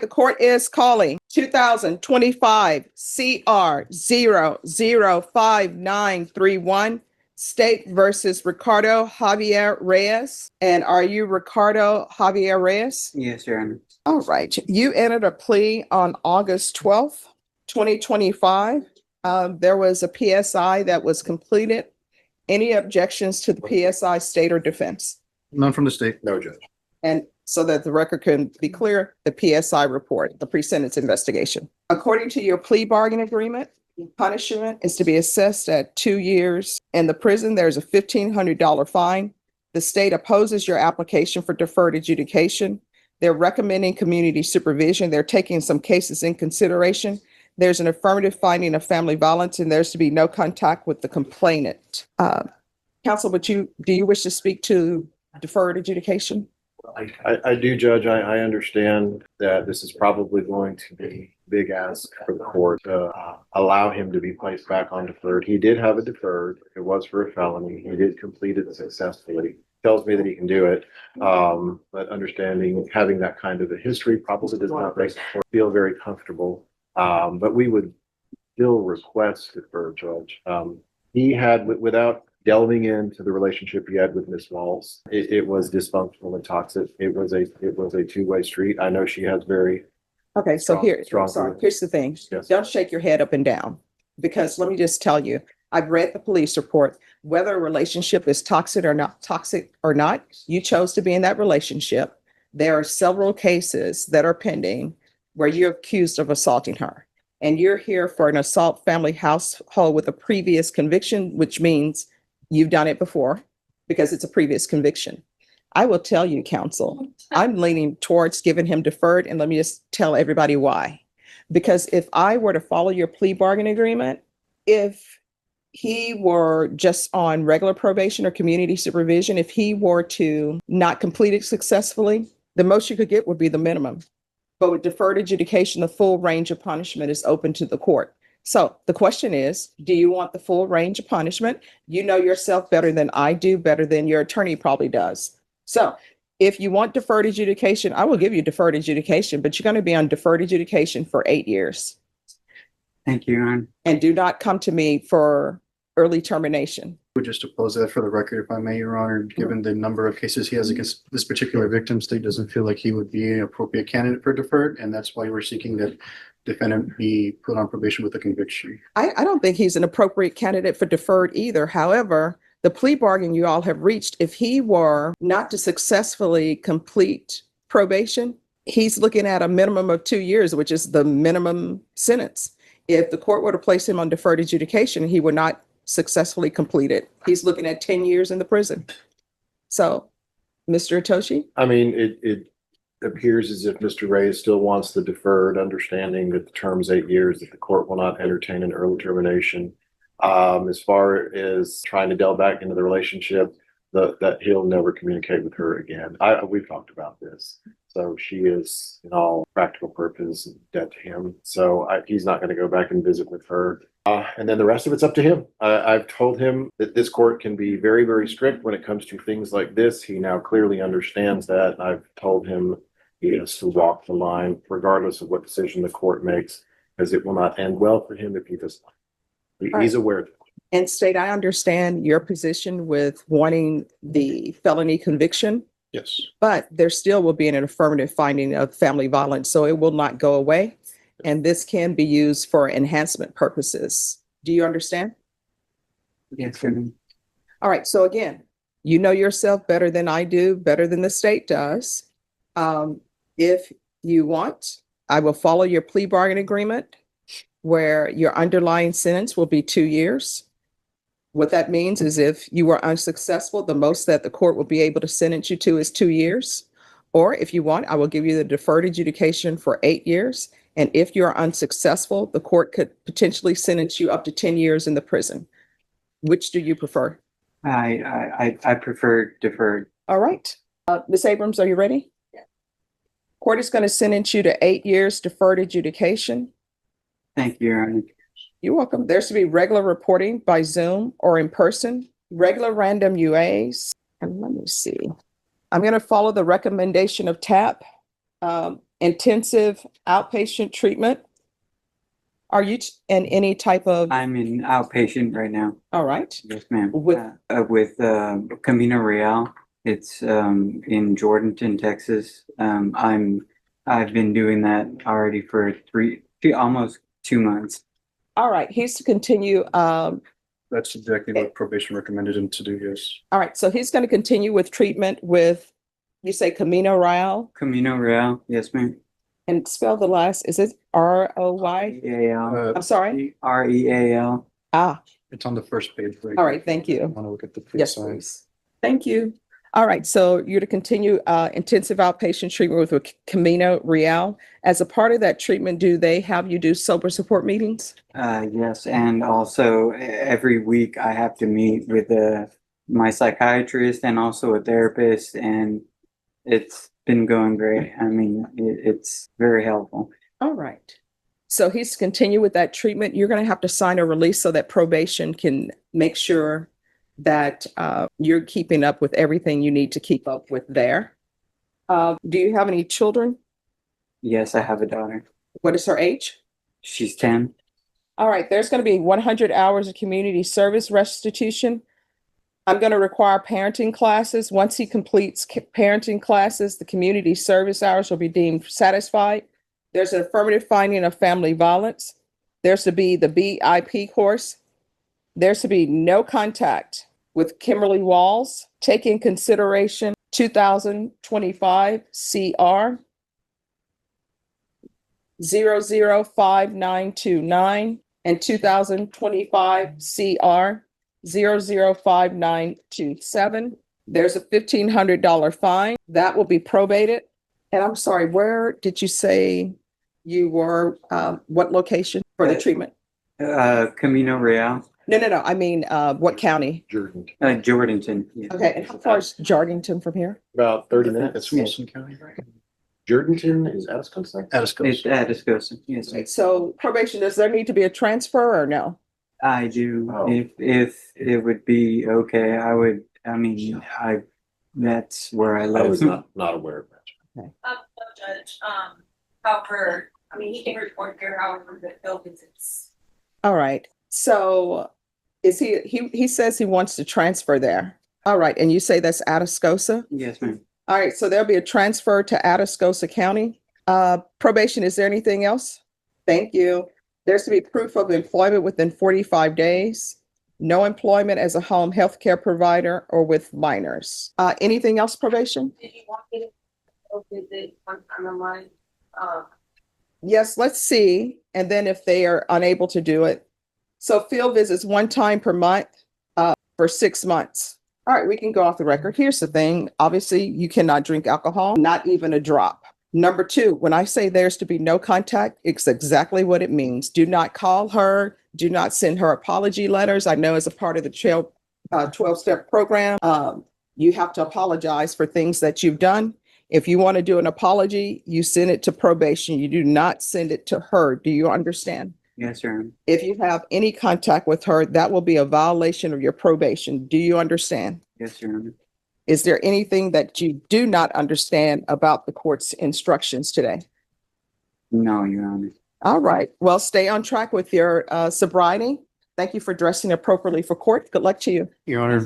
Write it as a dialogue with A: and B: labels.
A: The court is calling 2025 CR 005931 State versus Ricardo Javier Reyes. And are you Ricardo Javier Reyes?
B: Yes, Your Honor.
A: All right. You entered a plea on August 12th, 2025. There was a PSI that was completed. Any objections to the PSI, state or defense?
C: None from the state.
D: No, Judge.
A: And so that the record can be clear, the PSI report, the pre-sentence investigation. According to your plea bargain agreement, punishment is to be assessed at 2 years in the prison. There's a $1,500 fine. The state opposes your application for deferred adjudication. They're recommending community supervision. They're taking some cases in consideration. There's an affirmative finding of family violence, and there's to be no contact with the complainant. Counsel, do you wish to speak to deferred adjudication?
D: I do, Judge. I understand that this is probably going to be a big ask for the court to allow him to be placed back on deferred. He did have a deferred. It was for a felony. He did complete it successfully. Tells me that he can do it. But understanding having that kind of a history probably does not make the court feel very comfortable. But we would still request deferred, Judge. He had, without delving into the relationship he had with Miss Walls, it was dysfunctional and toxic. It was a two-way street. I know she has very
A: Okay, so here's the thing.
D: Yes.
A: Don't shake your head up and down, because let me just tell you, I've read the police report. Whether a relationship is toxic or not, you chose to be in that relationship. There are several cases that are pending where you're accused of assaulting her, and you're here for an assault family household with a previous conviction, which means you've done it before because it's a previous conviction. I will tell you, counsel, I'm leaning towards giving him deferred, and let me just tell everybody why. Because if I were to follow your plea bargain agreement, if he were just on regular probation or community supervision, if he were to not complete it successfully, the most you could get would be the minimum. But with deferred adjudication, the full range of punishment is open to the court. So the question is, do you want the full range of punishment? You know yourself better than I do, better than your attorney probably does. So if you want deferred adjudication, I will give you deferred adjudication, but you're going to be on deferred adjudication for 8 years.
B: Thank you, Your Honor.
A: And do not come to me for early termination.
C: Just to close that for the record, if I may, Your Honor, given the number of cases he has against this particular victim, state doesn't feel like he would be an appropriate candidate for deferred, and that's why we're seeking that defendant be put on probation with a conviction.
A: I don't think he's an appropriate candidate for deferred either. However, the plea bargain you all have reached, if he were not to successfully complete probation, he's looking at a minimum of 2 years, which is the minimum sentence. If the court were to place him on deferred adjudication, he would not successfully complete it. He's looking at 10 years in the prison. So, Mr. Itoshi? I
D: mean, it appears as if Mr. Reyes still wants the deferred, understanding that the term's 8 years, that the court will not entertain an early termination. As far as trying to delve back into the relationship, that he'll never communicate with her again. We've talked about this. So she is, in all practical purpose, dead to him. So he's not going to go back and visit with her. And then the rest of it's up to him. I've told him that this court can be very, very strict when it comes to things like this. He now clearly understands that. I've told him he has to walk the line regardless of what decision the court makes, because it will not end well for him if he does not. He's aware of it.
A: And state, I understand your position with wanting the felony conviction.
C: Yes.
A: But there still will be an affirmative finding of family violence, so it will not go away. And this can be used for enhancement purposes. Do you understand?
B: Yes, Your Honor.
A: All right. So again, you know yourself better than I do, better than the state does. If you want, I will follow your plea bargain agreement where your underlying sentence will be 2 years. What that means is if you were unsuccessful, the most that the court will be able to sentence you to is 2 years. Or if you want, I will give you the deferred adjudication for 8 years. And if you're unsuccessful, the court could potentially sentence you up to 10 years in the prison. Which do you prefer?
B: I prefer deferred.
A: All right. Ms. Abrams, are you ready? Yeah. Court is going to sentence you to 8 years deferred adjudication.
B: Thank you, Your Honor.
A: You're welcome. There's to be regular reporting by Zoom or in person, regular random UAs. And let me see. I'm going to follow the recommendation of TAP. intensive outpatient treatment? Are you in any type of,
B: I'm in outpatient right now.
A: all right,
B: Yes, ma'am.
A: With-
B: With Camino Real. It's in Jordanton, Texas. I've been doing that already for almost 2 months.
A: all right, he's to continue,
C: That's exactly what probation recommended him to do, yes.
A: all right, so he's going to continue with treatment with, you say Camino Real,
B: Camino Real. Yes, ma'am.
A: and spell the last, is it ROY?
B: REAL.
A: I'm sorry?
B: REAL.
A: Ah,
C: It's on the first page. Right?
A: all right, thank you.
C: Want to look at the
A: Yes,
C: sign.
A: please. Thank you. All right, so you're to continue intensive outpatient treatment with Camino Real. As a part of that treatment, do they have you do sober support meetings?
B: Yes, and also every week I have to meet with my psychiatrist and also a therapist, and it's been going great. I mean, it's very helpful.
A: All right. So he's to continue with that treatment. You're going to have to sign a release so that probation can make sure that you're keeping up with everything you need to keep up with there. Do you have any children?
B: Yes, I have a daughter.
A: What is her age?
B: She's 10.
A: All right, there's going to be 100 hours of community service restitution. I'm going to require parenting classes. Once he completes parenting classes, the community service hours will be deemed satisfied. There's an affirmative finding of family violence. There's to be the BIP course. There's to be no contact with Kimberly Walls. Take in consideration 2025 CR 005929 and 2025 CR 005927. There's a $1,500 fine that will be probated. And I'm sorry, where did you say you were? What location for the treatment?
B: Camino Real.
A: No. I mean, what county?
D: Jordan,
B: Jordanton. Yes.
A: Okay, and how far is Jardington from here?
D: about 30
C: That's
D: minutes.
C: Wilson County, right?
D: Jordanton is Atascosa?
B: It's
C: Atascosa.
B: Atascosa. Yes,
A: Okay, so probation, does there need to be a transfer or no?
B: I do.
D: Oh.
B: If it would be okay, I would. I mean, that's where I
D: I
B: live.
D: was not aware of that.
E: No, Judge, however, I mean, he can report here however the bill visits.
A: All right, so is he says he wants to transfer there. All right, and you say that's Atascosa?
B: Yes, ma'am.
A: All right, so there'll be a transfer to Atascosa County. Probation, is there anything else? Thank you. There's to be proof of employment within 45 days. No employment as a home health care provider or with minors. Anything else, probation?
E: Did you want me to go visit one time a month?
A: Yes, let's see. And then if they are unable to do it. So field visits one time per month for 6 months. All right, we can go off the record. Here's the thing. Obviously, you cannot drink alcohol, not even a drop. Number two, when I say there's to be no contact, it's exactly what it means. Do not call her. Do not send her apology letters. I know as a part of the 12-step program, you have to apologize for things that you've done. If you want to do an apology, you send it to probation. You do not send it to her. Do you understand?
B: Yes, sir.
A: If you have any contact with her, that will be a violation of your probation. Do you understand?
B: Yes, sir.
A: Is there anything that you do not understand about the court's instructions today?
B: No, Your Honor.
A: All right. Well, stay on track with your sobriety. Thank you for dressing appropriately for court. Good luck to you.
C: Your Honor,